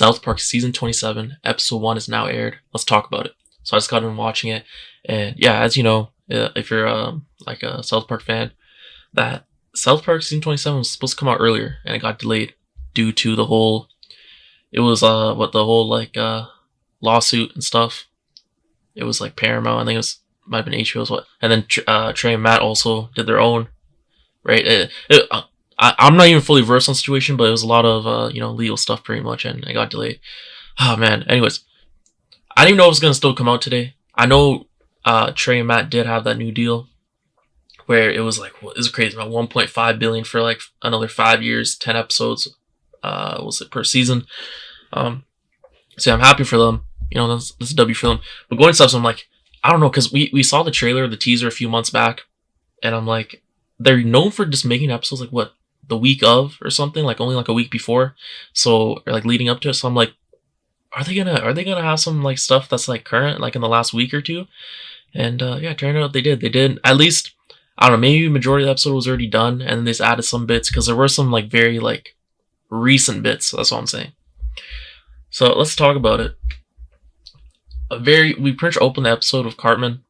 South Park season 27, episode 1 is now aired. Let's talk about it. So I just got in watching it, and yeah, as you know, if you're like a South Park fan, that South Park season 27 was supposed to come out earlier, and it got delayed due to the whole. It was what the whole like lawsuit and stuff. It was like Paramount. I think it was might have been HBO's what, and then Trey and Matt also did their own. Right. I'm not even fully versed on the situation, but it was a lot of legal stuff pretty much, and it got delayed. Oh man. Anyways, I didn't even know it was gonna still come out today. I know Trey and Matt did have that new deal where it was like it was crazy, about 1.5 billion for like another 5 years, 10 episodes. Was it per season? So I'm happy for them. That's a W for them. But going to stuff, so I'm like, I don't know, because we saw the trailer, the teaser a few months back, and I'm like, they're known for just making episodes like what, the week of or something, like only like a week before, so or like leading up to it. So I'm like, are they gonna have some like stuff that's like current, like in the last week or two? And yeah, it turned out they did. They did at least, I don't know, maybe majority of the episode was already done, and then they just added some bits because there were some like very like recent bits. That's what I'm saying. So let's talk about it. We pretty much open the episode with Cartman,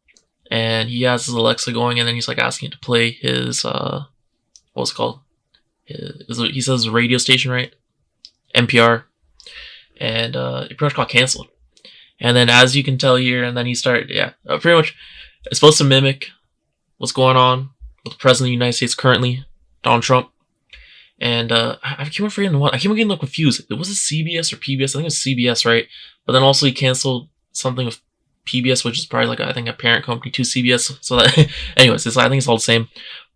and he has his Alexa going, and then he's like asking it to play his what's it called? He says radio station, right? NPR, and it pretty much got canceled. And then as you can tell here, and then he started, pretty much it's supposed to mimic what's going on with the president of the United States currently, Donald Trump. And I keep on forgetting what. I keep on getting confused. Was it CBS or PBS? I think it was CBS, right? But then also he canceled something with PBS, which is probably like I think a parent company to CBS. So that, anyways, I think it's all the same.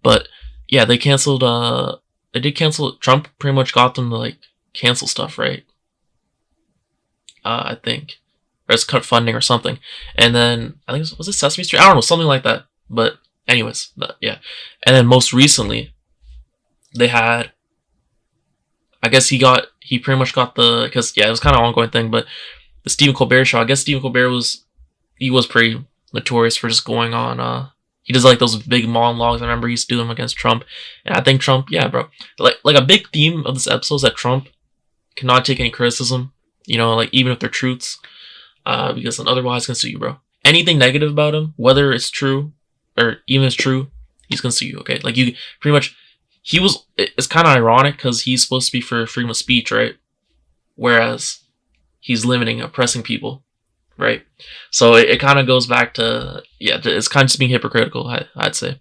But yeah, they canceled. They did cancel. Trump pretty much got them to like cancel stuff, right? I think, or it's cut funding or something. And then I think was it Sesame Street? I don't know, something like that. But anyways, yeah. And then most recently, they had. I guess he pretty much got because it was kind of an ongoing thing, but the Stephen Colbert show, I guess Stephen Colbert was pretty notorious for just going on, he does like those big monologues. I remember he used to do them against Trump, and I think Trump, yeah, bro, like a big theme of this episode is that Trump cannot take any criticism, like even if they're truths, because then otherwise he's gonna sue you, bro. Anything negative about him, whether it's true or even if it's true, he's gonna sue you, okay? Like you pretty much. It's kind of ironic because he's supposed to be for freedom of speech, right? Whereas he's limiting, oppressing people, right? So it kind of goes back to, it's kind of just being hypocritical, I'd say.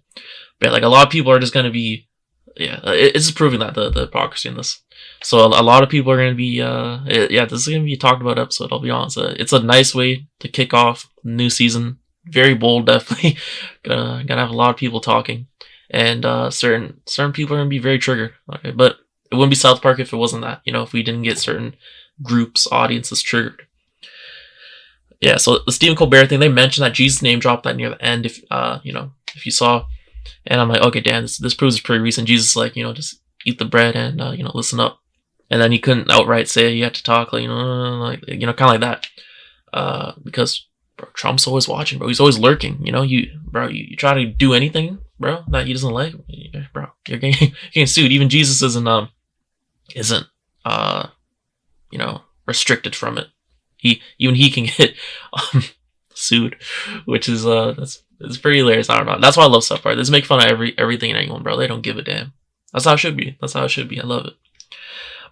But like a lot of people are just going to be, it's just proving that the hypocrisy in this. So a lot of people are going to be, this is going to be a talked about episode, I'll be honest. It's a nice way to kick off the new season. Very bold, definitely. gonna have a lot of people talking. And certain people are gonna be very triggered. Okay, but it wouldn't be South Park if it wasn't that. If we didn't get certain groups, audiences triggered. Yeah. So the Stephen Colbert thing, they mentioned that Jesus name dropped that near the end. If if you saw, and I'm like, okay, damn, this proves it's pretty recent. Jesus like, just eat the bread and listen up. And then he couldn't outright say you had to talk like kind of like that. Because bro, Trump's always watching, bro. He's always lurking. You try to do anything, bro, that he doesn't like, bro, you're getting sued. Even Jesus isn't restricted from it. He can get sued, which is it's pretty hilarious. I don't know. That's why I love South Park. They just make fun of everything and anyone, bro. They don't give a damn. That's how it should be. I love it.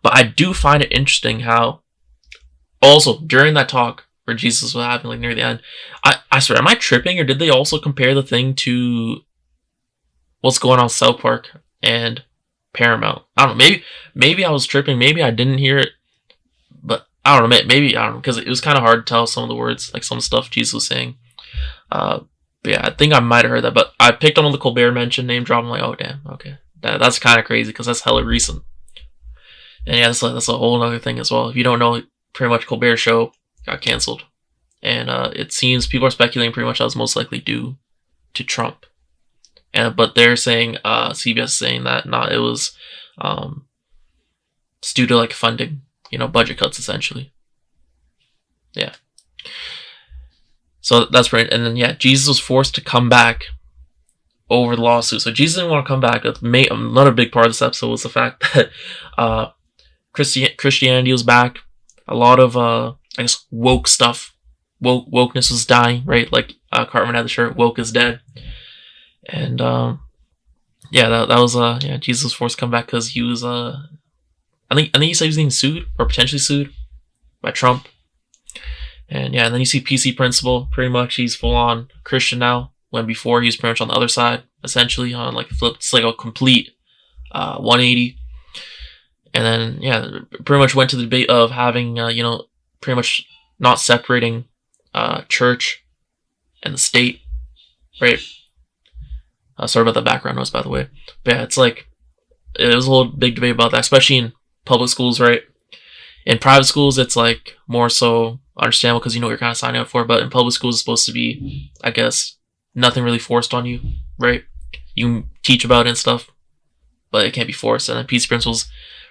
But I do find it interesting how also during that talk where Jesus was having like near the end, I swear, am I tripping or did they also compare the thing to what's going on South Park and Paramount? I don't know. Maybe I was tripping. Maybe I didn't hear it. But I don't know. Maybe I don't know, because it was kind of hard to tell some of the words, like some stuff Jesus was saying. But yeah, I think I might have heard that. But I picked on the Colbert mention, name drop. I'm like, oh damn, okay, that's kind of crazy because that's hella recent. And yeah, that's a whole other thing as well. If you don't know, pretty much Colbert show got canceled, and it seems people are speculating pretty much that was most likely due to Trump. But they're saying CBS saying that it was it's due to like funding, budget cuts essentially. Yeah. So that's right. And then Jesus was forced to come back over the lawsuit. So Jesus didn't want to come back. Another big part of this episode was the fact that Christianity was back. a lot of I guess woke stuff. Wokeness was dying, right? Like Cartman had the shirt "Woke is dead," and yeah, that was yeah, Jesus was forced to come back because he was I think he said he was getting sued or potentially sued by Trump. And yeah, and then you see PC Principal, pretty much he's full on Christian now, when before he was pretty much on the other side, essentially on like flip. It's like a complete 180. And then yeah, pretty much went to the debate of having pretty much not separating church and the state, right? Sorry about the background noise, by the way. But yeah, it's like it was a whole big debate about that, especially in public schools, right? In private schools, it's like more so understandable because you know what you're kind of signing up for. But in public schools, it's supposed to be, I guess, nothing really forced on you, right? You can teach about it and stuff, but it can't be forced. And then peace principles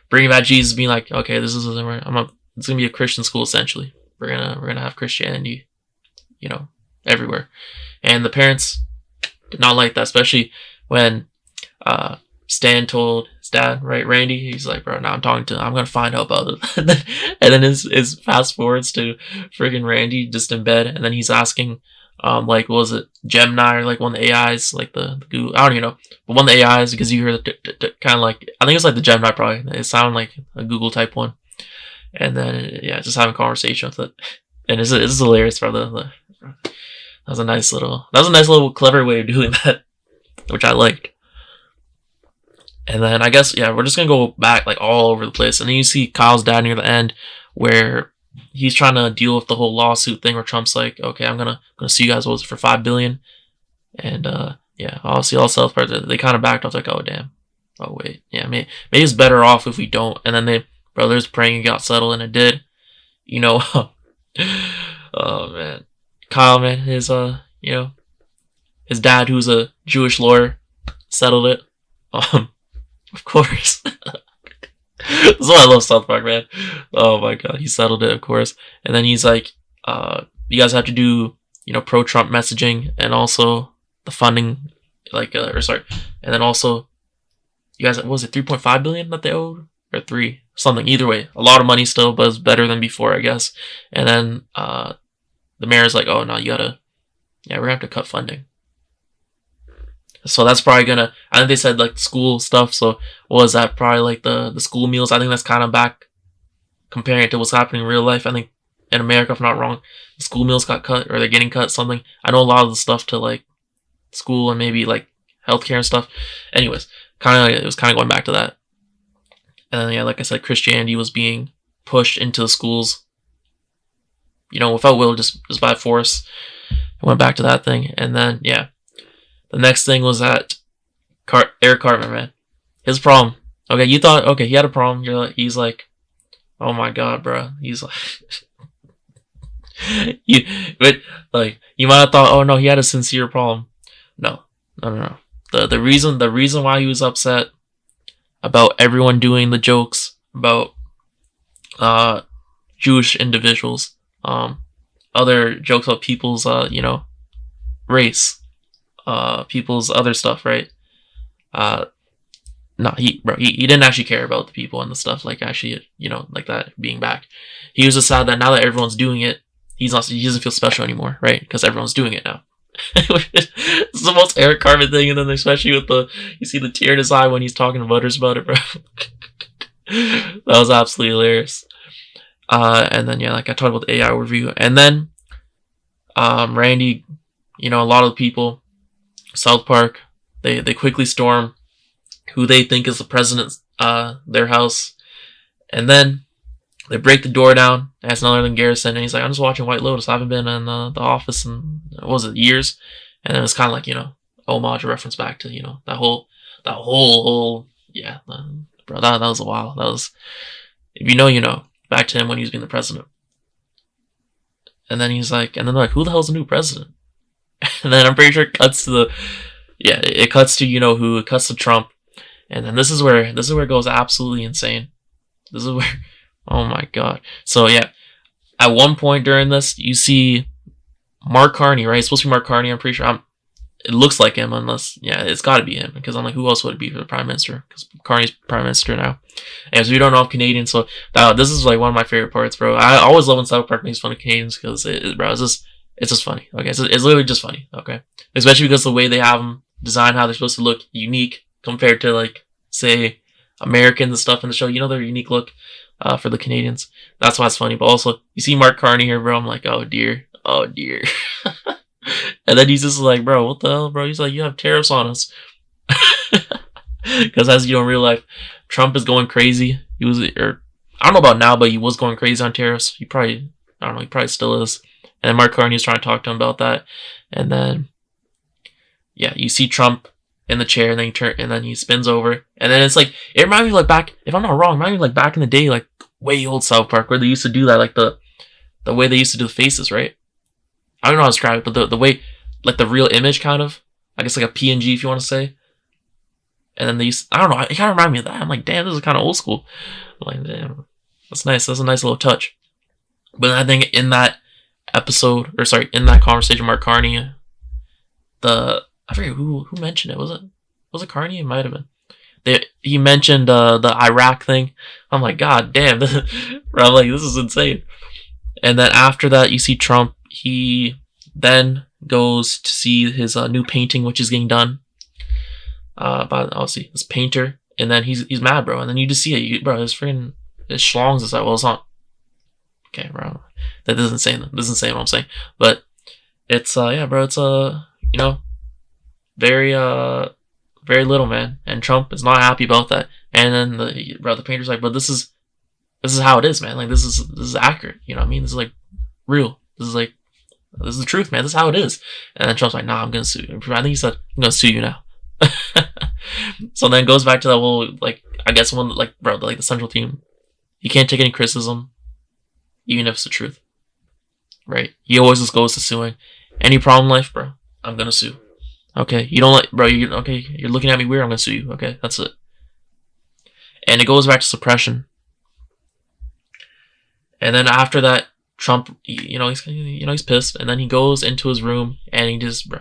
bringing back Jesus, being like, okay, this is it's gonna be a Christian school essentially. We're gonna have Christianity, everywhere. And the parents did not like that, especially when Stan told his dad, right, Randy, he's like, bro, now I'm gonna find out about it. and then his fast forwards to friggin' Randy just in bed, and then he's asking, like, what was it, Gemini, or like one of the AIs, like the Google, I don't even know, but one of the AIs, because you hear the kind of like, I think it was like the Gemini probably, it sounded like a Google type one, and then, yeah, just having a conversation with it, and it's hilarious, bro, that was a nice little clever way of doing that, which I liked. And then I guess, yeah, we're just going to go back like all over the place. And then you see Kyle's dad near the end where he's trying to deal with the whole lawsuit thing where Trump's like, okay, I'm going to sue you guys for $5 billion. And yeah, obviously all South Park, they kind of backed off like, oh, damn. Oh, wait. Yeah, maybe it's better off if we don't. And then brothers praying it got settled, and it did. Oh, man. Kyle, man, his dad, who's a Jewish lawyer, settled it. Of course. That's why I love South Park, man. Oh my god, he settled it, of course. And then he's like, you guys have to do, pro-Trump messaging, and also the funding, like, and then also, you guys, what was it, 3.5 billion that they owed? Or 3, something, either way. A lot of money still, but it's better than before, I guess. And then, the mayor's like, oh no, we're gonna have to cut funding. So that's probably gonna, I think they said like school stuff, so what was that, probably like the school meals? I think that's kind of back, comparing it to what's happening in real life. I think in America, if I'm not wrong, the school meals got cut, or they're getting cut, something. I know a lot of the stuff to like school and maybe like healthcare and stuff. Anyways, it was kind of going back to that. And then, yeah, like I said, Christianity was being pushed into the schools, without will, just by force. I went back to that thing. And then, yeah, the next thing was that Eric Cartman, man. His problem. Okay, you thought, okay, he had a problem. He's like, oh my god, bro. He's like, you might have thought, oh no, he had a sincere problem. No. The reason why he was upset about everyone doing the jokes about Jewish individuals, other jokes about people's race, people's other stuff, right? No, he didn't actually care about the people and the stuff, like actually, like that being back. He was just sad that now that everyone's doing it, he doesn't feel special anymore, right? Because everyone's doing it now. It's the most Eric Cartman thing, and then especially with you see the tear in his eye when he's talking to Butters about it, bro. That was absolutely hilarious. And then, yeah, like I talked about the AI review, and then Randy, a lot of the people, South Park, they quickly storm who they think is the president's their house, and then they break the door down. That's none other than Garrison, and he's like, I'm just watching White Lotus. I haven't been in the office in, what was it, years? And then it's kind of like, homage or reference back to, that whole, yeah, bro, that was a while. That was, if you know, back to him when he was being the president. And then he's like, and then they're like, who the hell's the new president? And then I'm pretty sure it cuts to it cuts to, who, it cuts to Trump. And then this is where it goes absolutely insane. This is where, oh my god. So yeah, at one point during this, you see Mark Carney, right? It's supposed to be Mark Carney, I'm pretty sure. it looks like him, unless, yeah, it's got to be him, because I'm like, who else would it be for the prime minister? Because Carney's prime minister now, and so we don't know if Canadians. So this is like one of my favorite parts, bro. I always love when South Park makes fun of Canadians, because bro, it's just funny. Okay, so it's literally just funny. Okay, especially because the way they have them designed, how they're supposed to look unique compared to, like, say, Americans and stuff in the show. You know, their unique look for the Canadians. That's why it's funny. But also, you see Mark Carney here, bro. I'm like, oh dear, oh dear. And then he's just like, bro, what the hell, bro? He's like, you have tariffs on us. Because as you know in real life, Trump is going crazy. He was, or I don't know about now, but he was going crazy on tariffs. He probably, I don't know, he probably still is. And then Mark Carney is trying to talk to him about that. And then, yeah, you see Trump in the chair, and then he spins over, and then it's like, it reminds me of, like, back, if I'm not wrong, it reminds me of, like, back in the day, like way old South Park, where they used to do that, like the way they used to do the faces, right? I don't know how to describe it, but the way, like, the real image, kind of, I guess, like a PNG, if you want to say. And then they used, I don't know, it kind of reminded me of that. I'm like, damn, this is kind of old school. I'm like, damn, that's nice. That's a nice little touch. But I think in that episode, or sorry, in that conversation, Mark Carney, I forget who mentioned it. Was it Carney? It might have been. He mentioned the Iraq thing. I'm like, God damn, bro, I'm like, this is insane. And then after that, you see Trump. He then goes to see his new painting, which is getting done by, obviously, this painter. And then he's mad, bro. And then you just see it, bro. His schlongs is like, well, it's not. Okay, bro, that doesn't say what I'm saying. But it's yeah, bro. It's you know, very little, man. And Trump is not happy about that. And then the painter's like, but this is how it is, man. Like, this is accurate. You know what I mean? This is, like, real. This is the truth, man. This is how it is. And then Trump's like, nah, I'm gonna sue you. I think he said, I'm gonna sue you now. So then it goes back to that whole, like, I guess one, like, bro, like, the central theme. He can't take any criticism, even if it's the truth. Right? He always just goes to suing. Any problem in life, bro, I'm gonna sue. Okay, you don't like, bro, you're looking at me weird, I'm gonna sue you. Okay, that's it. And it goes back to suppression. And then after that, Trump, he's pissed, and then he goes into his room, and he just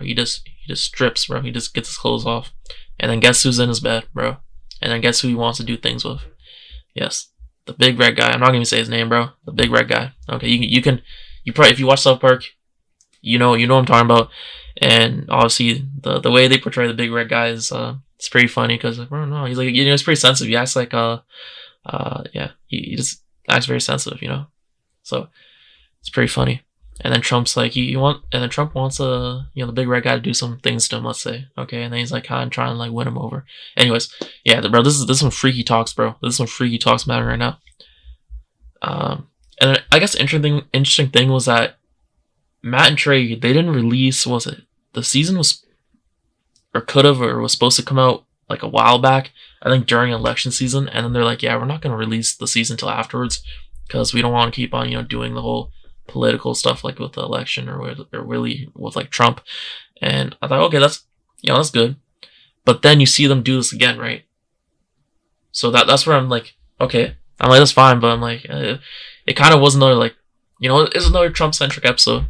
strips, bro. He just gets his clothes off, and then guess who's in his bed, bro? And then guess who he wants to do things with? Yes, the big red guy. I'm not gonna say his name, bro. The big red guy. Okay, you probably, if you watch South Park, you know what I'm talking about. And obviously, the way they portray the big red guy is it's pretty funny, because, like, bro, no, he's like, he's pretty sensitive. He acts like yeah, he just acts very sensitive, So it's pretty funny. And then Trump's like, and then Trump wants the big red guy to do some things to him, let's say, okay. And then he's like, kind of trying to, like, win him over. Anyways, yeah, bro, this is some freaky talks, bro. This is some freaky talks matter right now. And then I guess the interesting thing was that Matt and Trey, they didn't release, was it, the season was, or could have, or was supposed to come out, like, a while back, I think during election season. And then they're like, yeah, we're not going to release the season till afterwards, because we don't want to keep on, doing the whole political stuff, like with the election, or really with, like, Trump. And I thought, okay, that's good. But then you see them do this again, right? So that's where I'm like, okay, I'm like, that's fine, but I'm like, it kind of was another, like, it's another Trump-centric episode.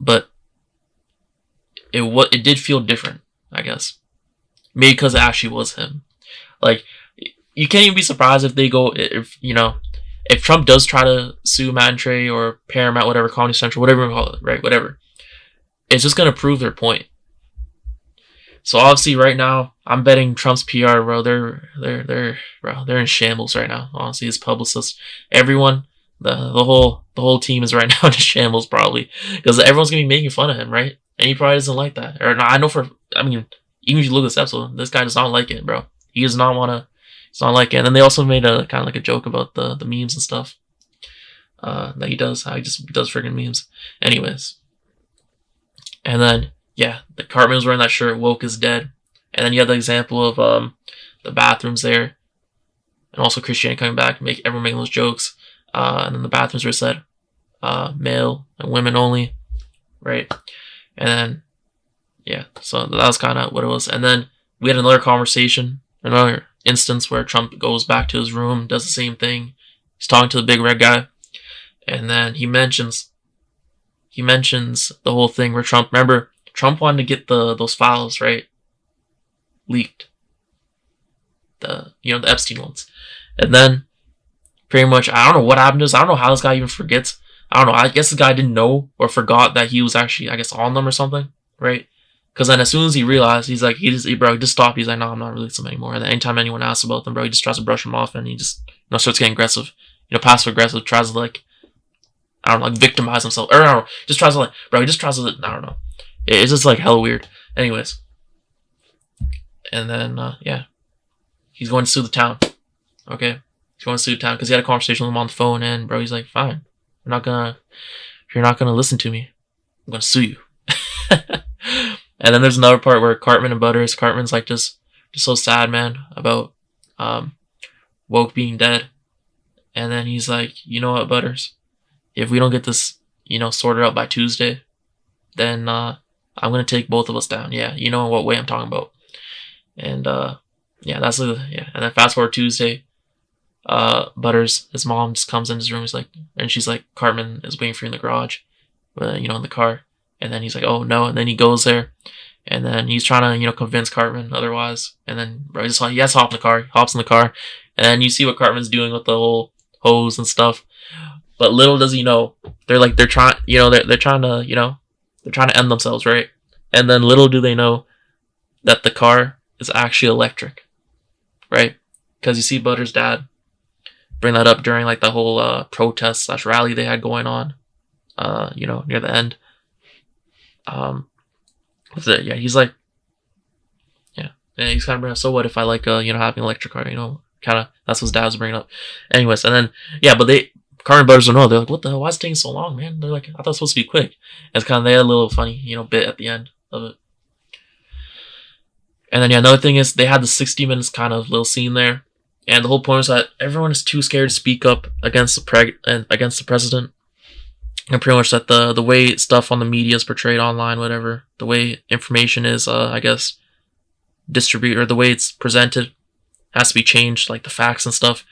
But it did feel different, I guess. Maybe because it actually was him. Like, you can't even be surprised if they go, if Trump does try to sue Matt and Trey, or Paramount, whatever, Comedy Central, whatever you call it, right? Whatever. It's just going to prove their point. So obviously right now, I'm betting Trump's PR, bro, they're in shambles right now. Honestly, his publicists, everyone, the whole team is right now in shambles, probably, because everyone's gonna be making fun of him, right? And he probably doesn't like that. Or I know even if you look at this episode, this guy does not like it, bro. He does not want to. It's not like it. And then they also made a kind of like a joke about the memes and stuff that he does. How he just does friggin' memes. Anyways, and then, yeah, the Cartman wearing that shirt, woke is dead. And then you have the example of the bathrooms there, and also Christianity coming back, everyone making those jokes. And then the bathrooms were said, male and women only, right? And then, yeah, so that was kind of what it was. And then we had another conversation, another instance where Trump goes back to his room, does the same thing. He's talking to the big red guy, and then he mentions he mentions the whole thing where Trump, remember, Trump wanted to get those files, right, leaked, the Epstein ones, and then pretty much I don't know what happened to this. I don't know how this guy even forgets. I don't know. I guess the guy didn't know or forgot that he was actually, I guess, on them or something, right? Because then as soon as he realized, he's like, he just stopped. He's like, no, I'm not releasing them anymore. And then anytime anyone asks about them, bro, he just tries to brush them off, and he just starts getting aggressive, passive aggressive, tries to like, I don't know, like victimize himself, or I don't know, just tries to like, bro, he just tries to, I don't know. It's just like hella weird. Anyways, and then yeah, he's going to sue the town. Okay, he's going to sue the town because he had a conversation with him on the phone, and bro, he's like, fine, if you're not gonna listen to me, I'm gonna sue you. And then there's another part where Cartman and Butters, Cartman's like just so sad, man, about Woke being dead. And then he's like, you know what, Butters? If we don't get this, sorted out by Tuesday, then I'm gonna take both of us down. Yeah, you know what way I'm talking about. And yeah, and then fast forward Tuesday, Butters, his mom just comes in his room. She's like, Cartman is waiting for you in the garage, in the car. And then he's like, oh no. And then he goes there, and then he's trying to, convince Cartman otherwise. And then, bro, he has to hop in the car. He hops in the car. And then you see what Cartman's doing with the whole hose and stuff. But little does he know, they're trying, they're trying to end themselves, right? And then little do they know that the car is actually electric, right? Because you see Butters' dad bring that up during like the whole protest / rally they had going on, near the end. With it, yeah, he's like, yeah, and he's kind of bringing up, so what if I like, having an electric car, kind of, that's what his dad was bringing up. Anyways, and then, yeah, but Carmen and Butters don't know, they're like, what the hell, why is it taking so long, man? They're like, I thought it was supposed to be quick. And it's kind of, they had a little funny, bit at the end of it. And then, yeah, another thing is, they had the 60 minutes kind of little scene there, and the whole point is that everyone is too scared to speak up against the president. And pretty much that the way stuff on the media is portrayed online, whatever, the way information is, I guess, distributed, or the way it's presented, has to be changed, like the facts and stuff,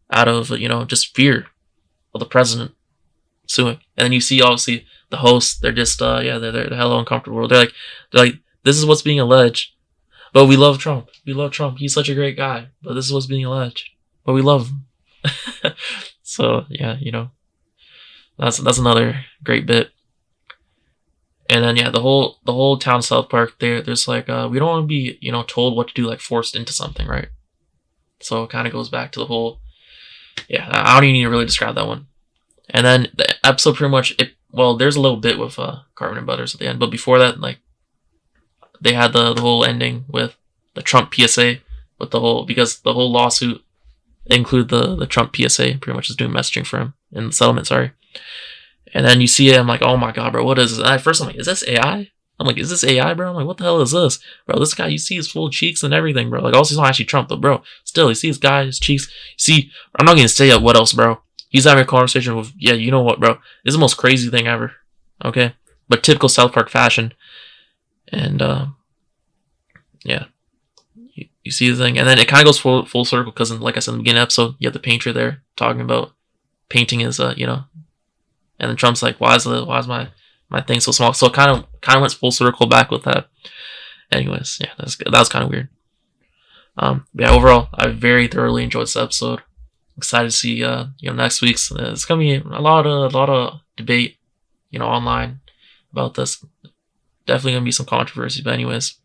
out of, just fear of the president suing. And then you see, obviously, the hosts, they're just, they're hella uncomfortable. They're like, this is what's being alleged, but we love Trump. We love Trump. He's such a great guy, but this is what's being alleged, but we love him. So, yeah, That's another great bit. And then, yeah, the whole town of South Park, there's like, we don't want to be, told what to do, like forced into something, right? So it kind of goes back to the whole, yeah, I don't even need to really describe that one. And then the episode pretty much, there's a little bit with Cartman and Butters at the end, but before that, like, they had the whole ending with the Trump PSA, with because the whole lawsuit include the Trump PSA, pretty much is doing messaging for him in the settlement, sorry. And then you see it, I'm like, oh my god, bro, what is this? And at first I'm like, is this AI? I'm like, is this AI, bro? I'm like, what the hell is this? Bro, this guy, you see his full cheeks and everything, bro. Like, also, he's not actually Trump, but bro, still, you see his guy, his cheeks. See, I'm not going to say what else, bro. He's having a conversation with, yeah, you know what, bro? This is the most crazy thing ever, okay? But typical South Park fashion. And, yeah. You see the thing. And then it kind of goes full circle, because, like I said in the beginning of the episode, you have the painter there talking about painting his, and then Trump's like, why is my thing so small? So it kind of went full circle back with that. Anyways, yeah, that was kind of weird. Yeah, overall, I very thoroughly enjoyed this episode. Excited to see next week's. It's gonna be a lot of debate, online about this. Definitely gonna be some controversy, but anyways,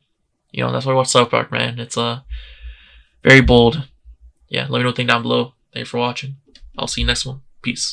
that's why I watch South Park, man. It's very bold. Yeah, let me know what you think down below. Thanks for watching. I'll see you next one. Peace.